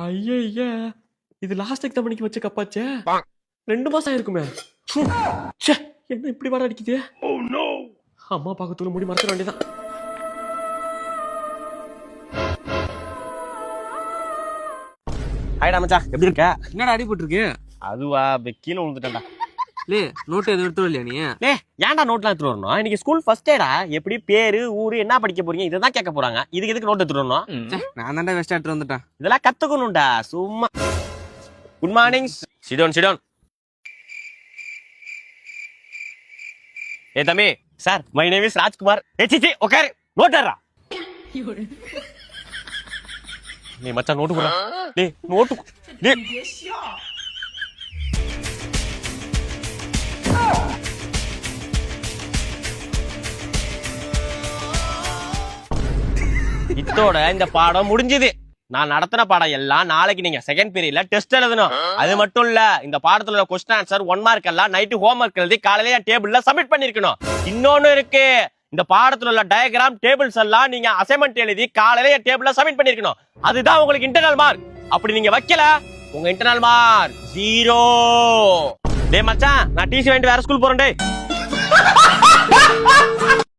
ஐய இது last exam பண்ணிக்கு வச்ச கப்பாச்சே 2 மாசம் ஆயிருக்குமே. என்ன இப்படி வர அடிக்குது? அம்மா பாக்கத்துல முடி மறைச்சிட வேண்டியதான். ஹாய்டா மச்சான், எப்படி இருக்க? என்னடா அடிபட்டு இருக்கு? அதுவா கீழே விழுந்துட்டேன்டா. லே நோட்டு எதுவும் எடுத்து இல்லையா நீ? ஏன்டா நோட்லாம் எடுத்துட்டு வரணும்? இன்னைக்கு ஸ்கூல் ஃபர்ஸ்ட் டேடா. எப்படி பேரு ஊரு என்ன படிக்க போறீங்க இதுதான் கேட்க போறாங்க. இதுக்கு எதுக்கு நோட் எடுத்துட்டு வரணும்? நான் தான்டா வெஸ்ட் எடுத்து வந்துட்டேன். இதெல்லாம் கத்துக்கணும்டா சும்மா. Good morning. சிடோன். ஏ தம்பி, sir my name is Rajkumar. ஏச்சி உட்காரு, நோட்டரா. நீ மச்சான் நோட்டு கூட. டேய் நோட்டு டேய். இத்தோட இந்த பாடம் முடிஞ்சது. நான் நடத்தின பாடம் எல்லாம் நாளைக்கு நீங்க செகண்ட் பீரியட்ல டெஸ்ட் எழுதணும். அது மட்டும் இல்ல, இந்த பாடத்துல உள்ள क्वेश्चन ஆன்சர் 1 மார்க் எல்லாம் நைட் ஹோம் ஒர்க் எழுதி காலையில என் டேபிள்ல சப்மிட் பண்ணிருக்கணும். இன்னொன்னு இருக்கு, இந்த பாடத்துல உள்ள டயகிராம் டேபிள்ஸ் எல்லாம் நீங்க அசைன்மெண்ட் எழுதி காலையில என் டேபிள்ல சப்மிட் பண்ணிருக்கணும். அதுதான் உங்களுக்கு இன்டர்னல் மார்க். அப்படி நீங்க வைக்கல, உங்க இன்டர்னல் மார்க் 0. டேய் மச்சான், நான் டிசி வாங்கிட்டு வேற ஸ்கூல் போறேன் டேய்.